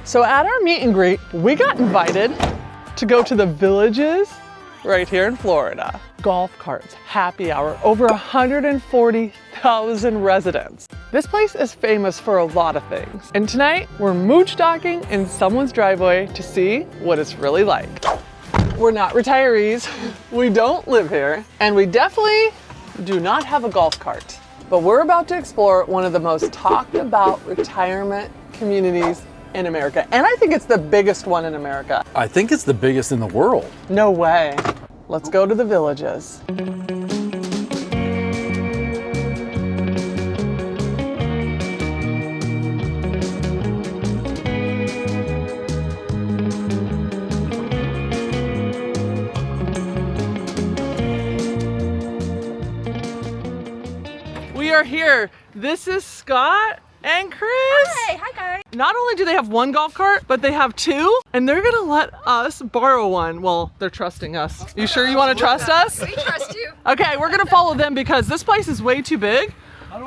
So at our meet and greet, we got invited to go to the Villages right here in Florida. Golf carts, happy hour, over 140,000 residents. This place is famous for a lot of things. And tonight, we're mooch docking in someone's driveway to see what it's really like. We're not retirees, we don't live here, and we definitely do not have a golf cart. But we're about to explore one of the most talked about retirement communities in America. And I think it's the biggest one in America. I think it's the biggest in the world. No way. Let's go to the Villages. We are here. This is Scott and Chris. Hi guys. Not only do they have one golf cart, but they have two, and they're gonna let us borrow one. Well, they're trusting us. You sure you want to trust us? We trust you. Okay, we're gonna follow them because this place is way too big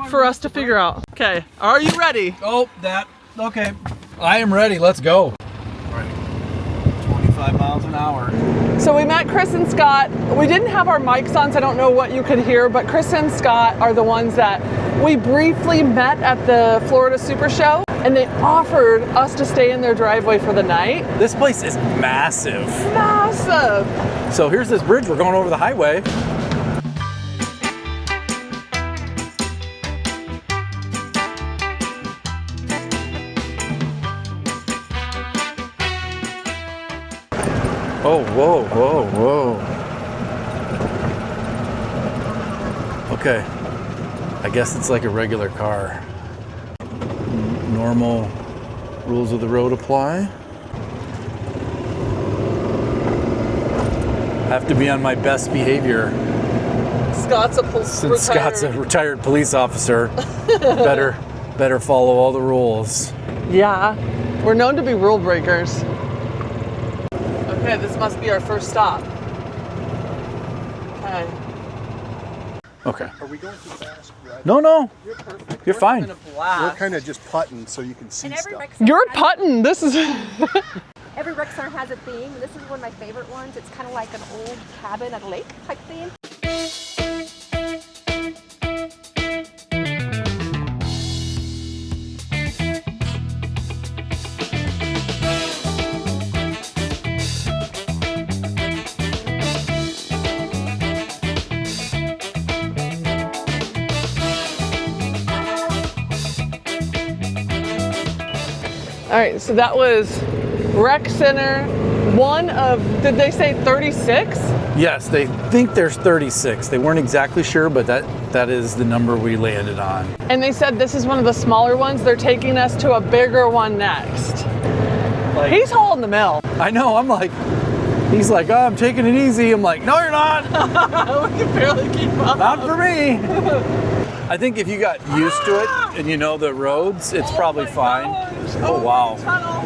for us to figure out. Okay, are you ready? Oh, okay. I am ready, let's go. All right, 25 miles an hour. So we met Chris and Scott. We didn't have our mics on, so I don't know what you could hear, but Chris and Scott are the ones that we briefly met at the Florida Super Show, and they offered us to stay in their driveway for the night. This place is massive. Massive. So here's this bridge, we're going over the highway. Oh, whoa, whoa, whoa. Okay, I guess it's like a regular car. Normal rules of the road apply. Have to be on my best behavior. Scott's a Since Scott's a retired police officer, better follow all the rules. Yeah, we're known to be rule breakers. Okay, this must be our first stop. Okay. Okay. Are we going too fast? Right? No, You're perfect. You're fine. Having a blast. We're kind of just putting so you can see And every stuff. rec You're center has- putting. This is. Every rec center has a theme. This is one of my favorite ones. It's kind of like an old cabin at a lake type theme. All right, so that was Rec Center, one of, did they say 36? Yes, they think there's 36. They weren't exactly sure, but that is the number we landed on. And they said this is one of the smaller ones. They're taking us to a bigger one next. Like, He's hauling the mill. I know, he's like, oh, I'm taking it easy. I'm like, no, you're not. We can barely keep up. Not for me. I think if you got used to it and you know the roads, it's probably fine. Oh, wow. Tunnel.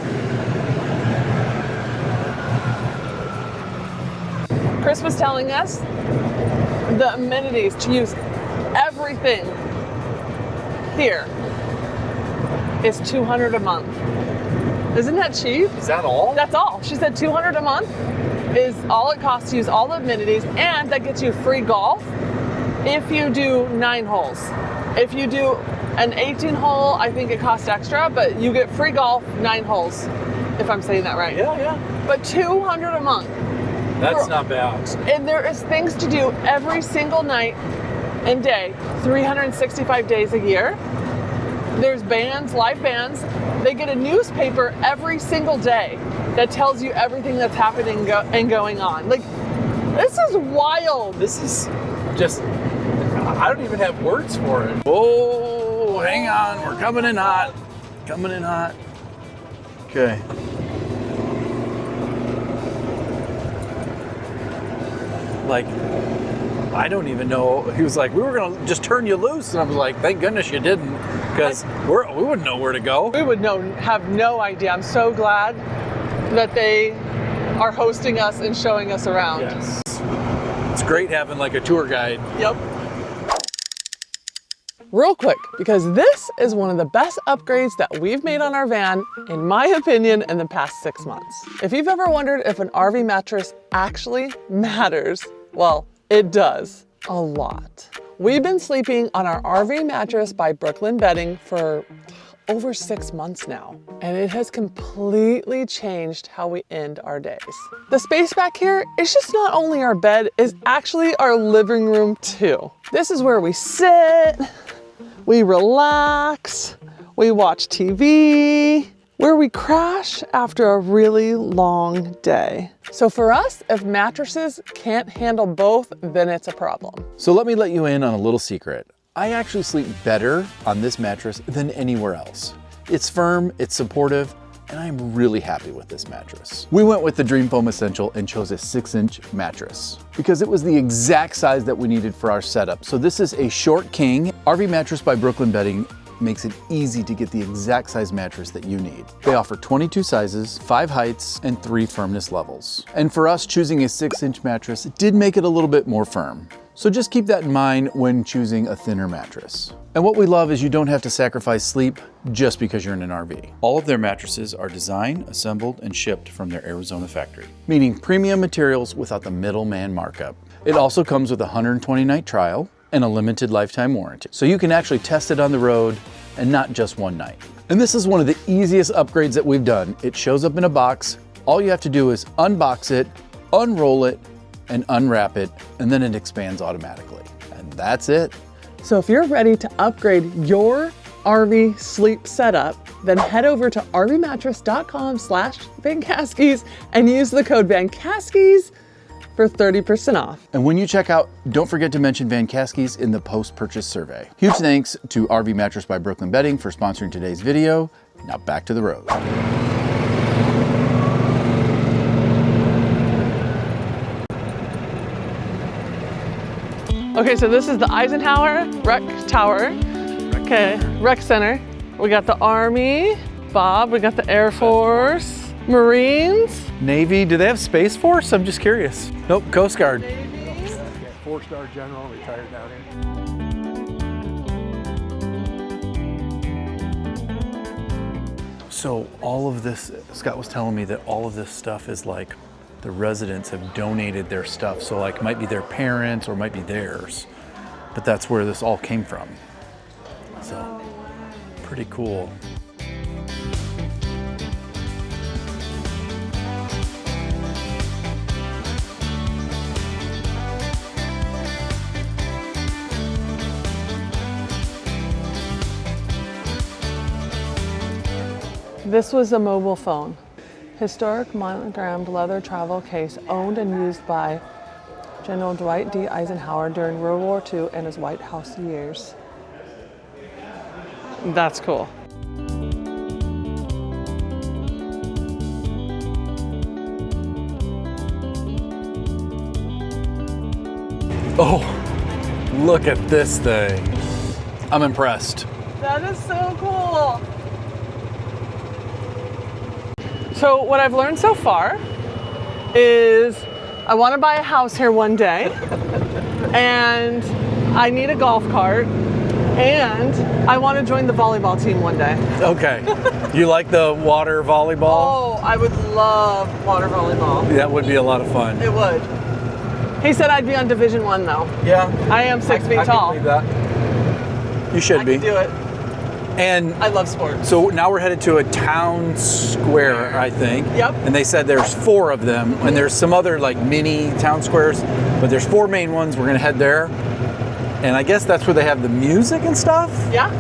Chris was telling us the amenities to use everything here is $200 a month. Isn't that cheap? Is that all? That's all. She said $200 a month is all it costs to use all the amenities, and that gets you free golf if you do 9 holes. If you do an 18 hole, I think it costs extra, but you get free golf 9 holes, if I'm saying that right. Yeah. But $200 a month. That's not bad. And there is things to do every single night and day, 365 days a year. There's bands, live bands. They get a newspaper every single day that tells you everything that's happening and going on. Like, this is wild. This is just, I don't even have words for it. Oh, hang on, we're coming in hot. Coming in hot. Okay. Like, I don't even know. He was like, we were gonna just turn you loose. And I was like, thank goodness you didn't, because we wouldn't know where to go. We would have no idea. I'm so glad that they are hosting us and showing us around. Yes. It's great having like a tour guide. Yep. real quick, because this is one of the best upgrades that we've made on our van, in my opinion, in the past 6 months. If you've ever wondered if an RV mattress actually matters, well, it does a lot. We've been sleeping on our RV mattress by Brooklyn Bedding for over 6 months now, and it has completely changed how we end our days. The space back here is just not only our bed, it's actually our living room too. This is where we sit, we relax, we watch TV, where we crash after a really long day. So for us, if mattresses can't handle both, then it's a problem. So let me let you in on a little secret. I actually sleep better on this mattress than anywhere else. It's firm, it's supportive, and I'm really happy with this mattress. We went with the Dream Foam Essential and chose a 6-inch mattress because it was the exact size that we needed for our setup. So this is a short king. RV Mattress by Brooklyn Bedding makes it easy to get the exact size mattress that you need. They offer 22 sizes, 5 heights, and 3 firmness levels. And for us, choosing a 6-inch mattress did make it a little bit more firm. So just keep that in mind when choosing a thinner mattress. And what we love is you don't have to sacrifice sleep just because you're in an RV. All of their mattresses are designed, assembled, and shipped from their Arizona factory, meaning premium materials without the middleman markup. It also comes with a 120-night trial and a limited lifetime warranty. So you can actually test it on the road and not just one night. And this is one of the easiest upgrades that we've done. It shows up in a box. All you have to do is unbox it, unroll it, and unwrap it, and then it expands automatically. And that's it. So if you're ready to upgrade your RV sleep setup, then head over to rvmattress.com/Vancaskeys and use the code Vancaskeys for 30% off. And when you check out, don't forget to mention Vancaskeys in the post-purchase survey. Huge thanks to RV Mattress by Brooklyn Bedding for sponsoring today's video. Now back to the road. Okay, so this is the Eisenhower Rec Tower. Okay, Rec Center. We got the Army, Bob, we got the Air Force, Marines. Navy, do they have Space Force? I'm just curious. Nope, Coast Guard. Yeah, 4-star general retired down here. So all of this, Scott was telling me that all of this stuff is like the residents have donated their stuff. So like might be their parents or might be theirs, but that's where this all came from. So pretty cool. This was a mobile phone. Historic monogrammed leather travel case owned and used by General Dwight D. Eisenhower during World War II and his White House years. That's cool. Oh, look at this thing. I'm impressed. That is so cool. So what I've learned so far is I want to buy a house here one day, and I need a golf cart, and I want to join the volleyball team one day. Okay. You like the water volleyball? Oh, I would love water volleyball. That would be a lot of fun. It would. He said I'd be on Division I though. Yeah. I am 6 feet tall. I can believe that. You should I be. can do it. And I love sports. so now we're headed to a town square, I think. Yep. And they said there's 4 of them, and there's some other like mini town squares, but there's 4 main ones. We're gonna head there. And I guess that's where they have the music and stuff. Yeah.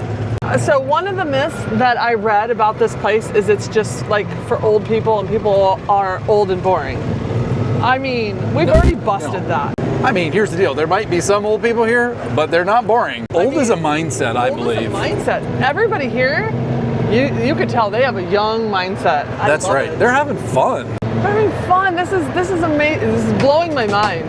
So one of the myths that I read about this place is it's just like for old people and people are old and boring. I mean, we've already busted that. I mean, here's the deal. There might be some old people here, but they're not boring. Old is a mindset, I believe. Old is a mindset. Everybody here, you could tell they have a young mindset. That's right. It. They're having fun. They're having fun. This is amazing. This is blowing my mind.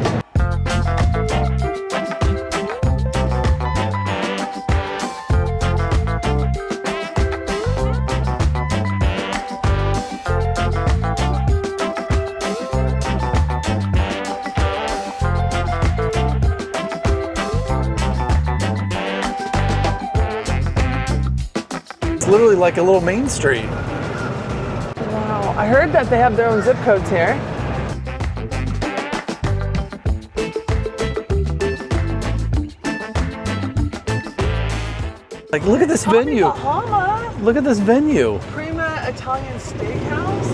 really like a little main street. Wow, I heard that they have their own zip codes here. Like, look at this venue. Bahama. Look at this venue. Prima Italian Steakhouse.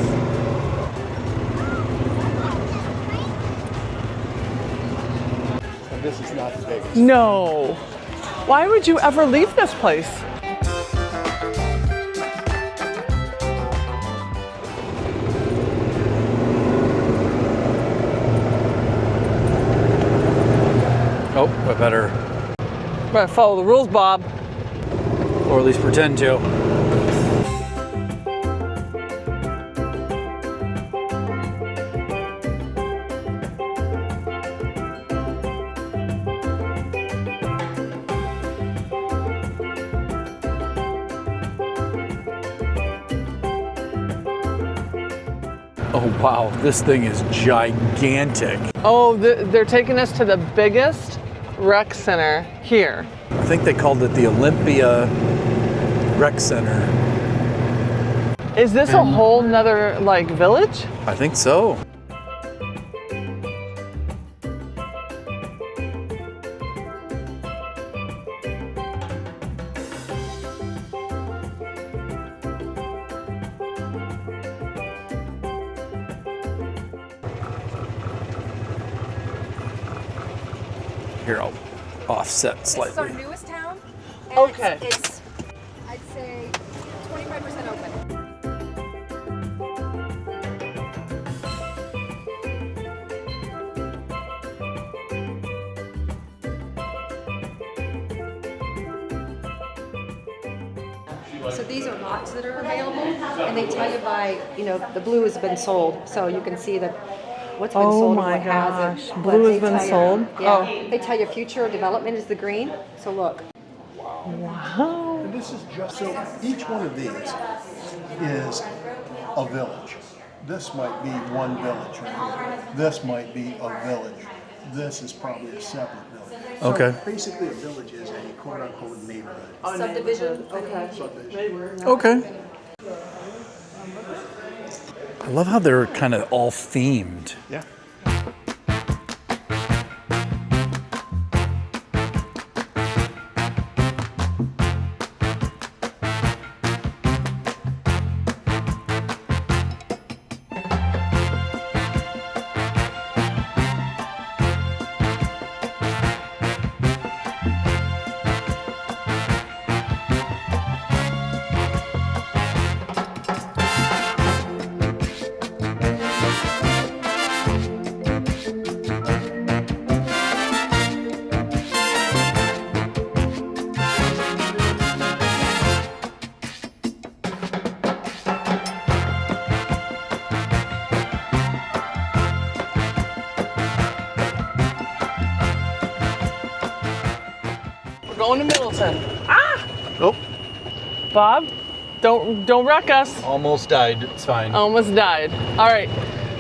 And this is not the biggest. No. Why would you ever leave this place? Oh, I better, Better follow the rules, Bob. or at least pretend to. Oh wow, this thing is gigantic. Oh, they're taking us to the biggest rec center here. I think they called it the Olympia Rec Center. Is this a whole nother like village? I think so. Here, I'll offset This is our slightly. newest town. And Okay. It's, I'd say, 25% open. So these are lots that are available, and they tell you by, you know, the blue has been sold, so you can see that what's been Oh sold my and what hasn't. gosh, But blue has they been tell you- sold? Yeah, Oh. they tell you future development is the green, so look. Wow. And this is just, so each one of these is a village. This might be one village right here. This might be a village. This is probably a separate village. Okay. So basically a village is a quote unquote neighborhood. Subdivision, okay. Subdivision. Okay. I love how they're kind of all themed. Yeah. We're going to Middleton. Oh, Bob, don't wreck us. almost died. It's fine. Almost died. All right.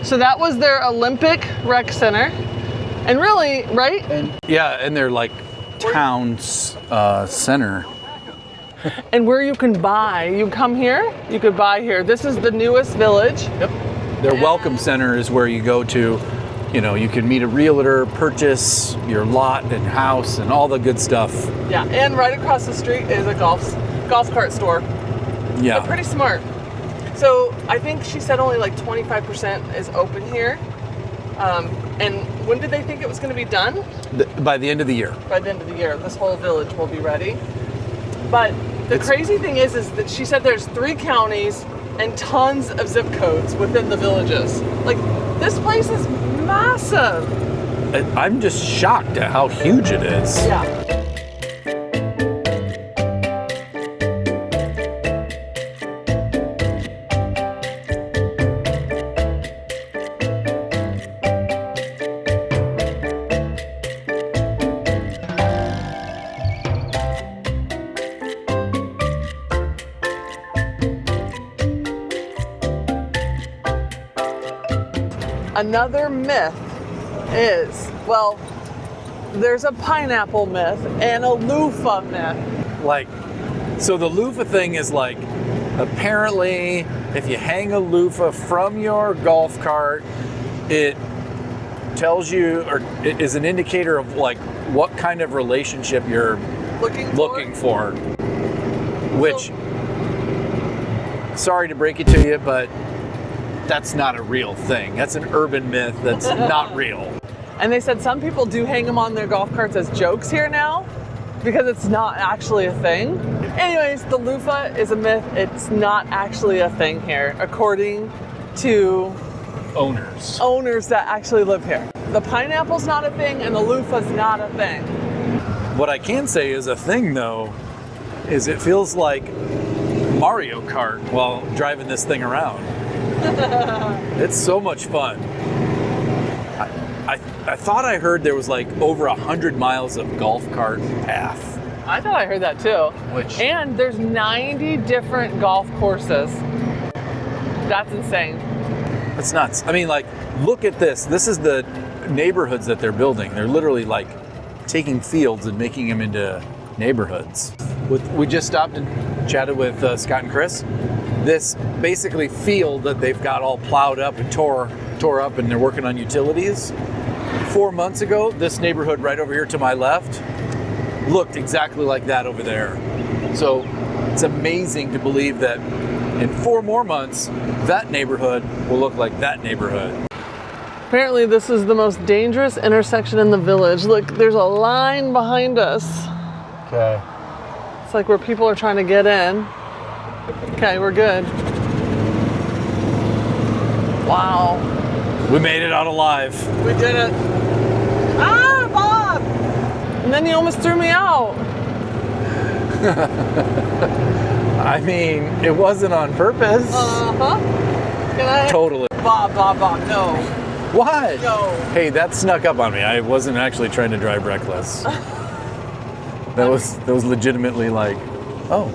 So that was their Olympic Rec Center. And really, right? Yeah, and they're like town center. And where you can buy. You come here, you could buy here. This is the newest village. Yep. Their welcome center is where you go to, you know, you can meet a realtor, purchase your lot and house and all the good stuff. Yeah, and right across the street is a golf cart store. Yeah. Pretty smart. So I think she said only like 25% is open here. And when did they think it was going to be done? By the end of the year. By the end of the year, this whole village will be ready. But the crazy thing is that she said there's 3 counties and tons of zip codes within the villages. Like, this place is massive. I'm just shocked at how huge it is. Yeah. Another myth is, well, there's a pineapple myth and a loofah myth. Like, so the loofah thing is like, Apparently, if you hang a loofah from your golf cart, it tells you, or it is an indicator of like what kind of relationship you're looking for. Which, sorry to break it to you, but that's not a real thing. That's an urban myth that's not real. And they said some people do hang them on their golf carts as jokes here now because it's not actually a thing. Anyways, the loofah is a myth. It's not actually a thing here, according to owners that actually live here. The pineapple's not a thing and the loofah's not a thing. What I can say is a thing though, is it feels like Mario Kart while driving this thing around. It's so much fun. I thought I heard there was like over 100 miles of golf cart path. I thought I heard that too. And there's 90 different golf courses. That's insane. That's nuts. I mean, like, look at this. This is the neighborhoods that they're building. They're literally like taking fields and making them into neighborhoods. We just stopped and chatted with Scott and Chris. This basically field that they've got all plowed up and tore up, and they're working on utilities. 4 months ago, this neighborhood right over here to my left looked exactly like that over there. So it's amazing to believe that in 4 more months, that neighborhood will look like that neighborhood. Apparently this is the most dangerous intersection in the village. Look, there's a line behind us. Okay. It's like where people are trying to get in. Okay, we're good. Wow. We made it out alive. We did it. Ah, Bob! And then you almost threw me out. I mean, it wasn't on purpose. Uh-huh. Can I? Totally. Bob, no. What? No. Hey, that snuck up on me. I wasn't actually trying to drive reckless. That was legitimately like, oh.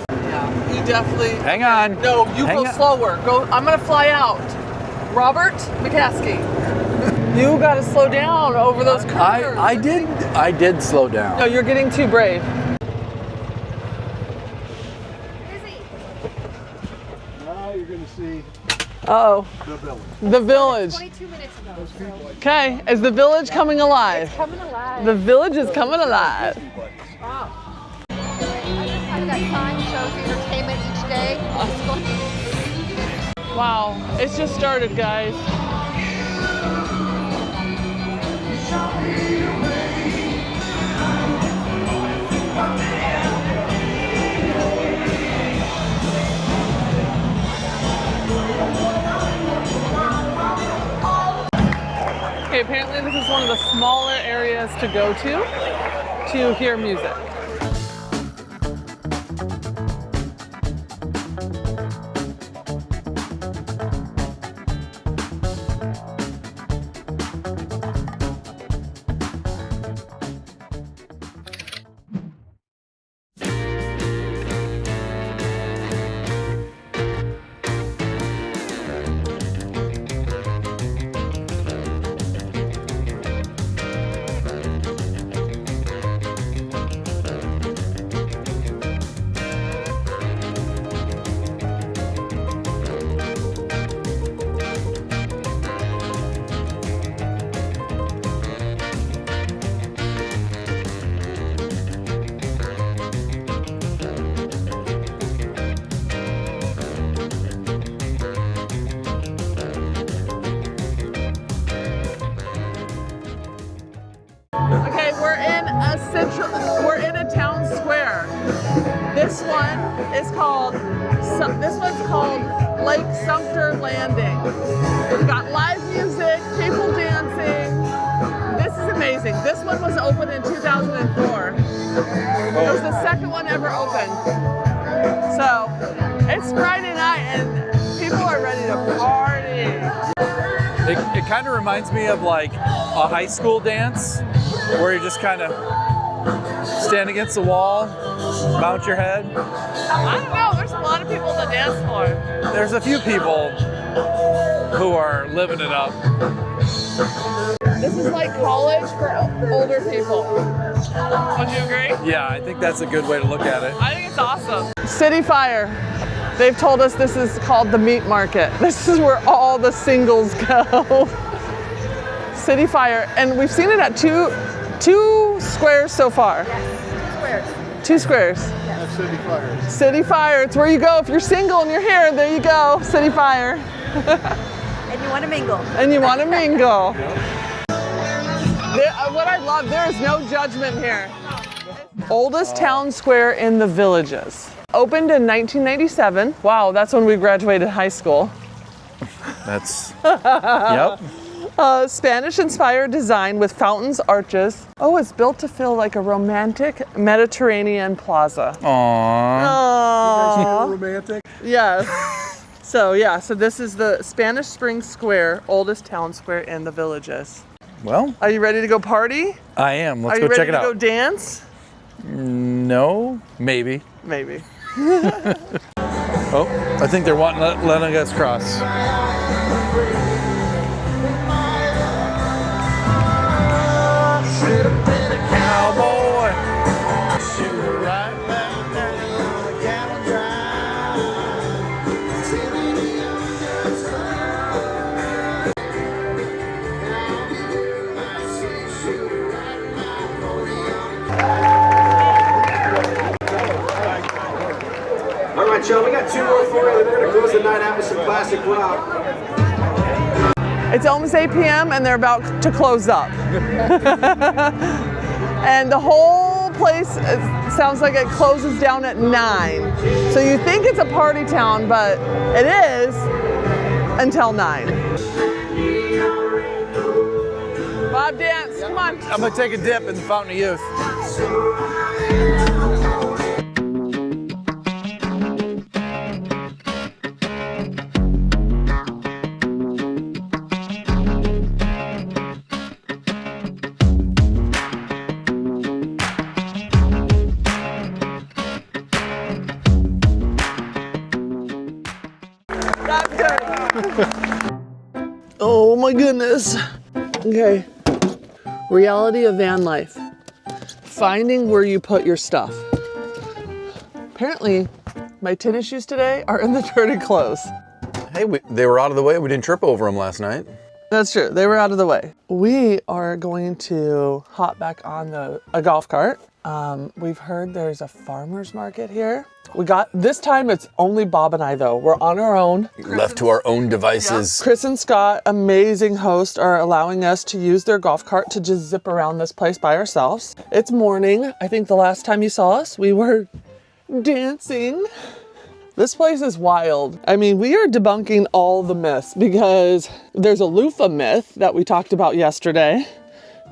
Yeah, you definitely. Hang on. No, you Hang go on. slower. Go. I'm gonna fly out. Robert Vancaskeys. You gotta slow down over those curves. I did slow down. No, you're getting too brave. Now you're going to see Uh-oh. the village. The village. 22 minutes ago. So Okay, is the village coming alive? coming alive. The village is coming alive. Wow. Other side of that sign shows entertainment each day. Wow, it's just started, guys. Okay, apparently this is one of the smaller areas to go to hear music. Okay, we're in a town square. This one's called Lake Sumter Landing. We've got live music, people dancing. This is amazing. This one was opened in 2004. It was the second one ever opened. So it's Friday night and people are ready to party. It kind of reminds me of like a high school dance where you just kind of stand against the wall, bounce your head. I don't know, there's a lot of people on the dance floor. There's a few people who are living it up. This is like college for older people. Would you agree? Yeah, I think that's a good way to look at it. I think it's awesome. City Fire. They've told us this is called the meat market. This is where all the singles go. City Fire, and we've seen it at two squares so far. Yes, 2 squares. That's City Fire. City Fire, it's where you go. If you're single and you're here, there you go, City Fire. And you want to mingle. And you want to mingle. What I love, there is no judgment here. Oldest town square in the Villages. Opened in 1997. Wow, that's when we graduated high school. That's, yep. Spanish-inspired design with fountains, arches. Oh, it's built to feel like a romantic Mediterranean plaza. Aww. Romantic. Yes. So this is the Spanish Spring Square, oldest town square in the Villages. Well, Are you ready to go party? I am. Let's Are go you ready check it to out. go dance? No, maybe. Maybe. Oh, I think they're letting us cross. Cowboy. All right, y'all, we got 2 more for you. We're going to close the night out with some classic rock. It's almost 8 p.m. and they're about to close up. And the whole place sounds like it closes down at 9. So you think it's a party town, but it is until 9. Bob, dance, come on. I'm gonna take a dip in the Fountain of Youth. Oh my goodness. Okay. Reality of van life. Finding where you put your stuff. Apparently, my tennis shoes today are in the dirty clothes. Hey, they were out of the way. We didn't trip over them last night. That's true. They were out of the way. We are going to hop back on a golf cart. We've heard there's a farmer's market here. This time it's only Bob and I though. We're on our own. Left to our own devices. Chris and Scott, amazing hosts, are allowing us to use their golf cart to just zip around this place by ourselves. It's morning. I think the last time you saw us, we were dancing. This place is wild. I mean, we are debunking all the myths because there's a loofah myth that we talked about yesterday.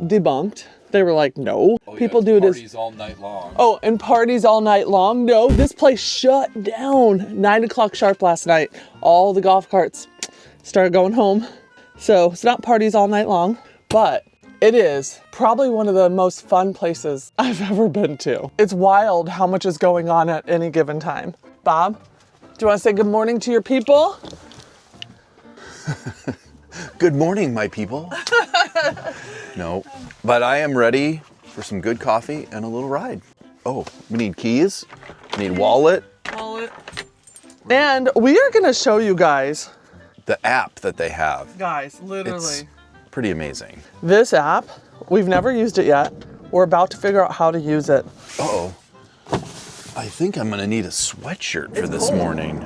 Debunked. They were like, no, people do it as parties all night long. Oh, and parties all night long. No, this place shut down 9 o'clock sharp last night. All the golf carts started going home. So it's not parties all night long, but it is probably one of the most fun places I've ever been to. It's wild how much is going on at any given time. Bob, do you want to say good morning to your people? Good morning, my people. No, but I am ready for some good coffee and a little ride. Oh, we need keys, we need wallet. And we are gonna show you guys. The app that they have. Guys, literally. It's pretty amazing. This app, we've never used it yet. We're about to figure out how to use it. Uh-oh. I think I'm gonna need a sweatshirt for this morning.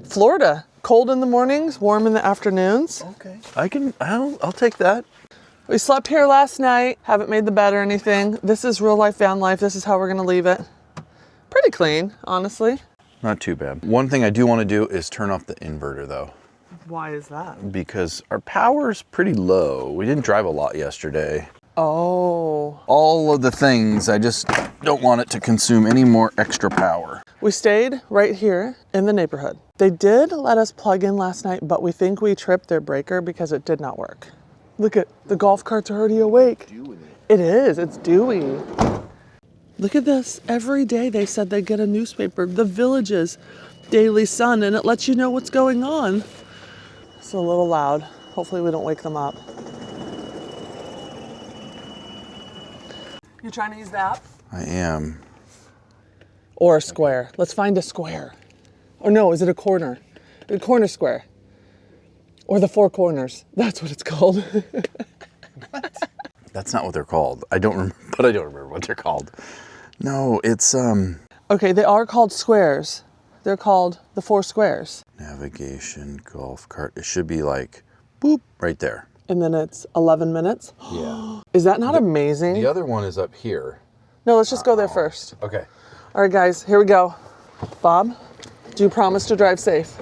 Florida, cold in the mornings, warm in the afternoons. Okay. I'll take that. We slept here last night, haven't made the bed or anything. This is real life van life. This is how we're gonna leave it. Pretty clean, honestly. Not too bad. One thing I do want to do is turn off the inverter though, Why is that? because our power's pretty low. We didn't drive a lot yesterday. Oh. All of the things, I just don't want it to consume any more extra power. We stayed right here in the neighborhood. They did let us plug in last night, but we think we tripped their breaker because it did not work. Look at, the golf cart's already awake. It is, it's dewy. Look at this. Every day they said they get a newspaper, The Villages Daily Sun, and it lets you know what's going on. It's a little loud. Hopefully we don't wake them up. You trying to use the app? I am. Or a square. Let's find a square. Or no, is it a corner? A corner square. Or the four corners. That's what it's called. That's not what they're called. I don't remember, but I don't remember what they're called. No, it's Okay, they are called squares. They're called the four squares. navigation golf cart. It should be like boop right there. And then it's 11 minutes. Yeah. Is that not amazing? The other one is up here. No, let's just go there first. Okay. All right, guys, here we go. Bob, do you promise to drive safe?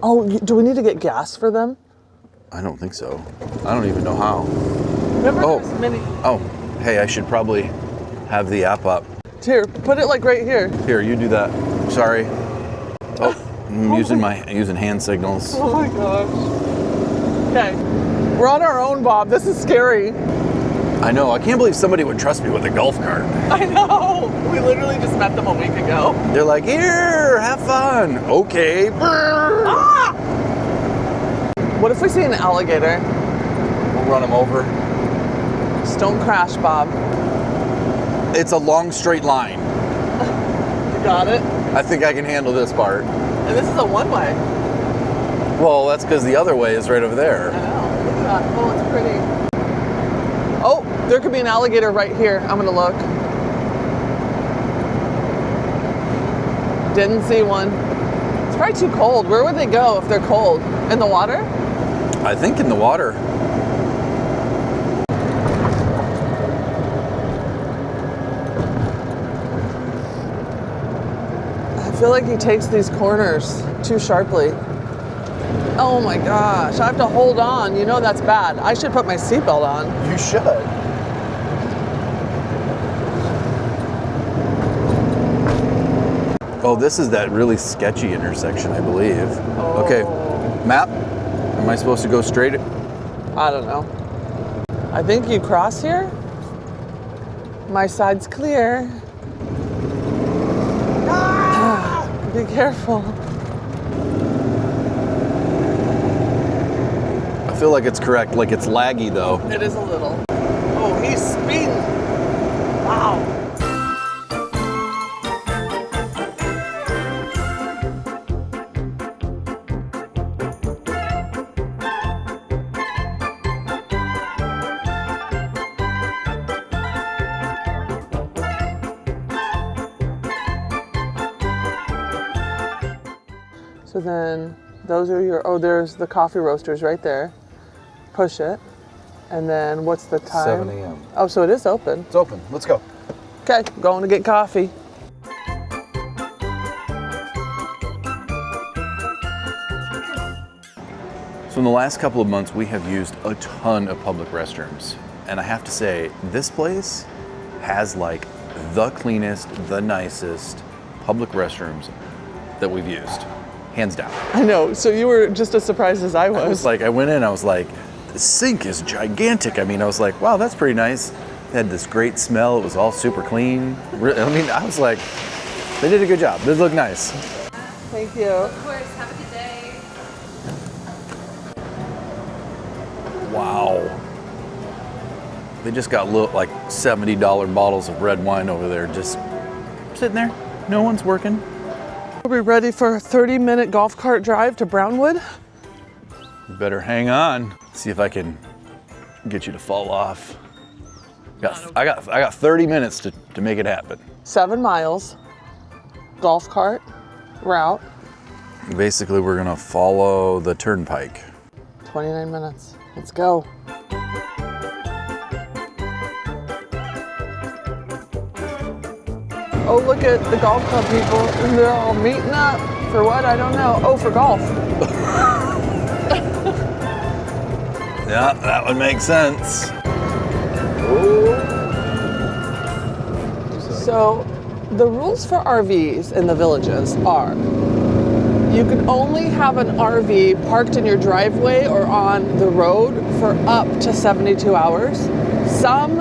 Oh, do we need to get gas for them? I don't think so. I don't even know how. Remember Oh. there's many... Oh, hey, I should probably have the app up. Here, put it like right here. Here, you do that. Sorry. Oh, I'm using hand signals. Oh my gosh. Okay, we're on our own, Bob. This is scary. I know. I can't believe somebody would trust me with a golf cart. I know. We literally just met them a week ago. They're like, here, have fun. Okay. Ah! What if we see an alligator? We'll run them over. Just don't crash, Bob. It's a long straight line. You got it? I think I can handle this part. And this is a one-way. Well, that's because the other way is right over I there. know. Look at that. Oh, it's pretty. Oh, there could be an alligator right here. I'm gonna look. Didn't see one. It's probably too cold. Where would they go if they're cold? In the water? I think in the water. I feel like he takes these corners too sharply. Oh my gosh, I have to hold on. You know that's bad. I should put my seatbelt on. You should. Oh, this is that really sketchy intersection, I believe. Oh. Okay, map. Am I supposed to go straight? I don't know. I think you cross here. My side's clear. Be careful. I feel like it's correct, like it's laggy though. It is a little. Oh, he's speeding. Wow. So then those are your, oh, there's the coffee roasters right there. Push it. And then what's the time? 7 a.m. Oh, so it is open. It's open. Let's go. Okay, going to get coffee. So in the last couple of months, we have used a ton of public restrooms. And I have to say, this place has like the cleanest, the nicest public restrooms that we've used. Hands down. I know, so you were just as surprised as I was. I was like, I went in, I was like, the sink is gigantic. I mean, I was like, wow, that's pretty nice. It had this great smell. It was all super clean. I mean, I was like, they did a good job. This looked nice. Thank you. Of course, have a good day. Wow. They just got like $70 bottles of red wine over there, just sitting there. No one's working. Are we ready for a 30-minute golf cart drive to Brownwood? You better hang on. See if I can get you to fall off. I got 30 minutes to make it happen. 7 miles, golf cart route, Basically, we're gonna follow the turnpike. 29 minutes. Let's go. Oh, look at the golf club people. And they're all meeting up. For what? I don't know. Oh, for golf. Yeah, that would make sense. So, the rules for RVs in the villages are you can only have an RV parked in your driveway or on the road for up to 72 hours. Some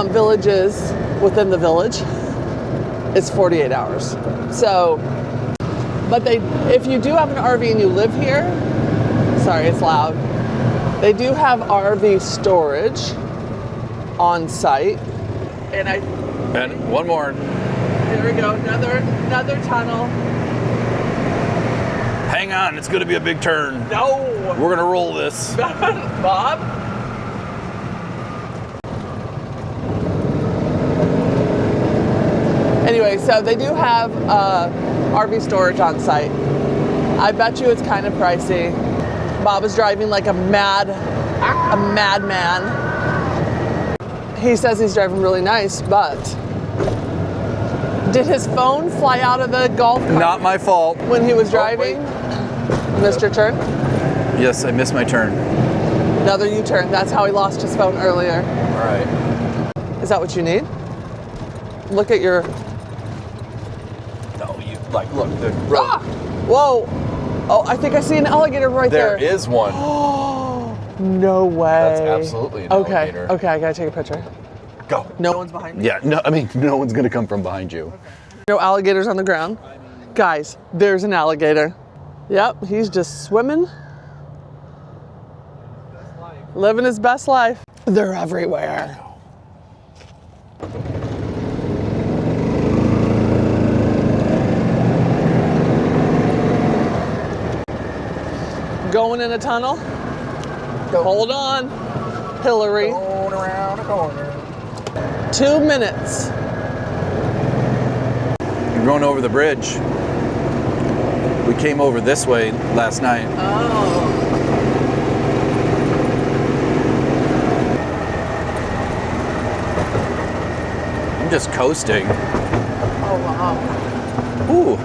villages within the village, it's 48 hours. So, but if you do have an RV and you live here, sorry, it's loud. They do have RV storage on site. And And one more. Here we go, another tunnel. Hang on, it's gonna be a big turn. No! We're gonna roll this. Bob? Anyway, so they do have RV storage on site. I bet you it's kind of pricey. Bob is driving like a madman. He says he's driving really nice, but did his phone fly out of the golf cart Not my fault. when he was driving? Missed your turn? Yes, I missed my turn. Another U-turn. That's how he lost his phone earlier. All right. Is that what you need? Look at your... No, you like look the road. Ah! Whoa! Oh, I think I see an alligator right there. There is one. No way. That's absolutely an alligator. Okay, I gotta take a picture. Go. No one's behind me? Yeah, no, I mean, no one's gonna come from behind you. No alligators on the ground. Guys, there's an alligator. Yep, he's just swimming. Living his best life. They're everywhere. Going in a tunnel? Hold on, Hillary. Going around a corner. 2 minutes. You're going over the bridge. We came over this way last night. Oh. I'm just coasting. Oh, wow. Ooh,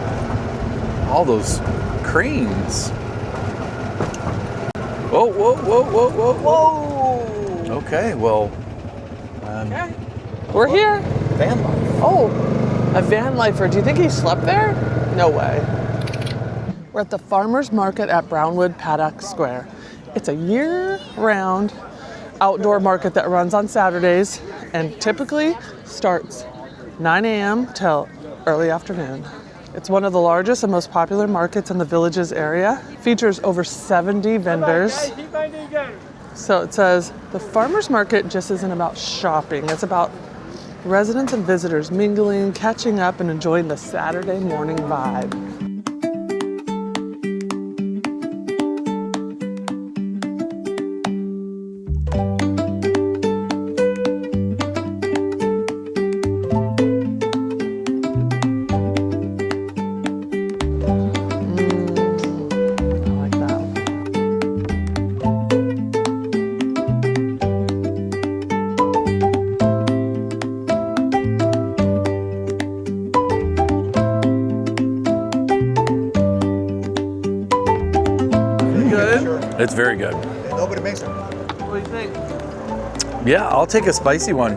all those cranes. Whoa, whoa, whoa, whoa, whoa, Whoa. Okay, well, Okay. We're here. van life. Oh, a van lifer. Do you think he slept there? No way. We're at the farmer's market at Brownwood Paddock Square. It's a year-round outdoor market that runs on Saturdays and typically starts 9 a.m. till early afternoon. It's one of the largest and most popular markets in the Villages area. Features over 70 vendors. So it says, the farmer's market just isn't about shopping. It's about residents and visitors mingling, catching up, and enjoying the Saturday morning vibe. I like that. It's very good. Nobody makes it. What do you think? Yeah, I'll take a spicy one.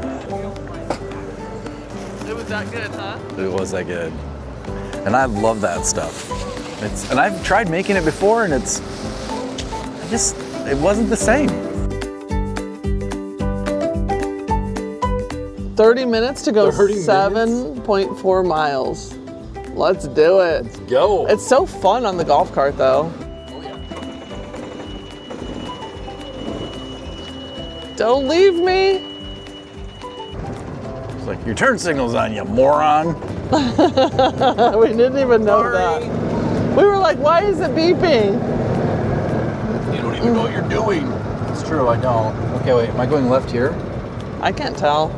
It was that good, huh? It was that good. And I love that stuff. And I've tried making it before and it wasn't the same. 30 minutes to go 30 minutes? 7.4 miles. Let's do it. Go. It's so fun on the golf cart though. Don't leave me. It's like, your turn signal's on, you moron. We didn't even know that. We were like, why is it beeping? You don't even know what you're doing. It's true, I don't. Okay, wait, am I going left here? I can't tell.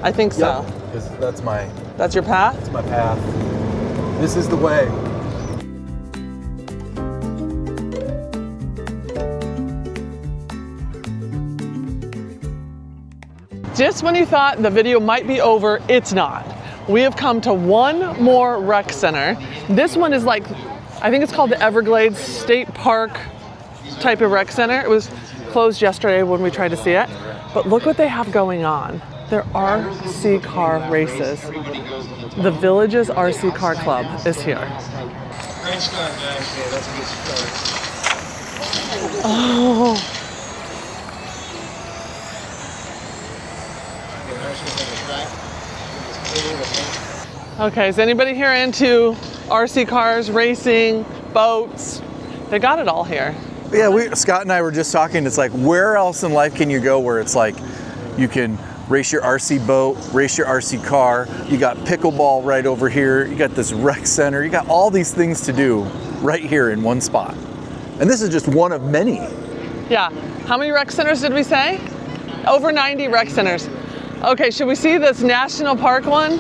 I think so. Because that's my That's your path? path. This is the way. Just when you thought the video might be over, it's not. We have come to one more rec center. This one is like, I think it's called the Everglades State Park type of rec center. It was closed yesterday when we tried to see it, but look what they have going on. There are RC car races. The Villages RC Car Club is here. Great start, guys. Yeah, that's a good start. Oh, okay, is anybody here into RC cars, racing, boats? They got it all here. Yeah, Scott and I were just talking, it's like, where else in life can you go where it's like, you can race your RC boat, race your RC car. You got pickleball right over here. You got this rec center. You got all these things to do right here in one spot. And this is just one of many. Yeah. How many rec centers did we say? Over 90 rec centers. Okay, should we see this national park one?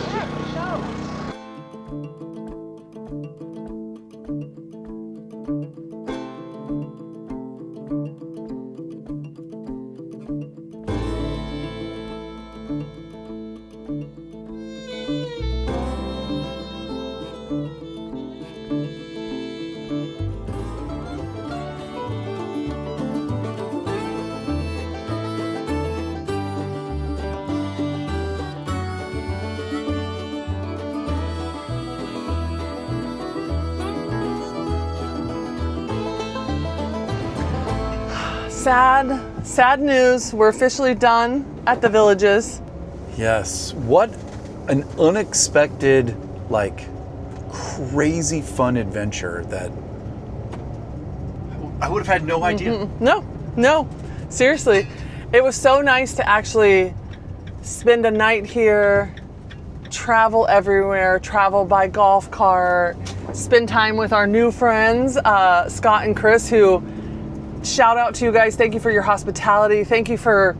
Sad news. We're officially done at the Villages. Yes, what an unexpected, like, crazy fun adventure that I would have had no idea. No, seriously. It was so nice to actually spend a night here, travel everywhere, travel by golf cart, spend time with our new friends, Scott and Chris, who, shout out to you guys. Thank you for your hospitality. Thank you for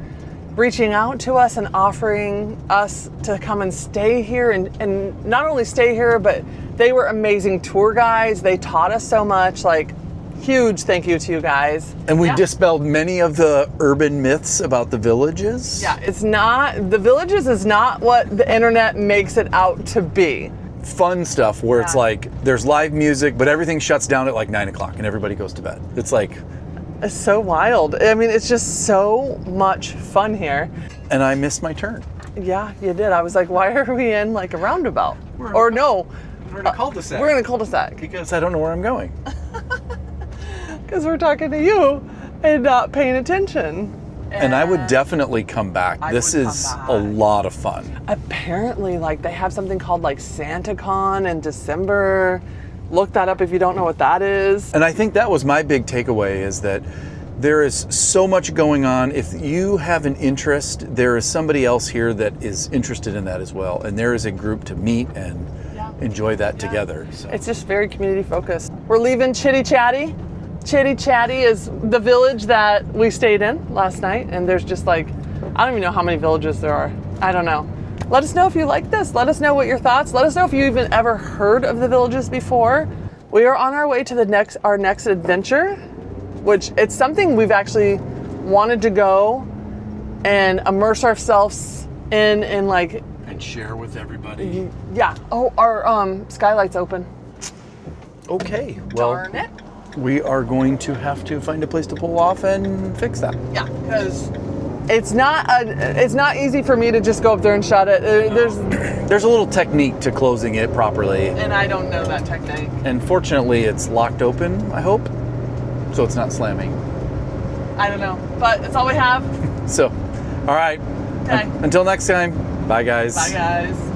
reaching out to us and offering us to come and stay here, and not only stay here, but they were amazing tour guides. They taught us so much. Like, huge thank you to you guys. And we dispelled many of the urban myths about the Villages. Yeah, the Villages is not what the internet makes it out to be. Fun stuff where it's like there's live music, but everything shuts down at like 9 o'clock and everybody goes to bed. It's like, it's so wild. I mean, it's just so much fun here. And I missed my turn. Yeah, you did. I was like, why are we in like a roundabout? We're Or no. in a cul-de-sac. We're in a cul-de-sac. Because I don't know where I'm going. Because we're talking to you and not paying attention. And I would definitely come back. This is a lot of fun. Apparently, like, they have something called like SantaCon in December. Look that up if you don't know what that is. And I think that was my big takeaway, is that there is so much going on. If you have an interest, there is somebody else here that is interested in that as well. And there is a group to meet and enjoy that together. So. It's just very community focused. We're leaving Chitty Chatty. Chitty Chatty is the village that we stayed in last night. And there's just like, I don't even know how many villages there are. I don't know. Let us know if you like this. Let us know what your thoughts. Let us know if you even ever heard of the Villages before. We are on our way to our next adventure, which it's something we've actually wanted to go and immerse ourselves in and like. And share with everybody. Yeah. Oh, our skylight's open. Okay. Well, Darn it. We are going to have to find a place to pull off and fix that. Yeah, because it's not easy for me to just go up there and shut it. There's a little technique to closing it properly. And I don't know that technique. And fortunately, it's locked open, I hope, so it's not slamming. I don't know, but it's all we have. So, all right. Okay. Until next time, bye guys. Bye guys.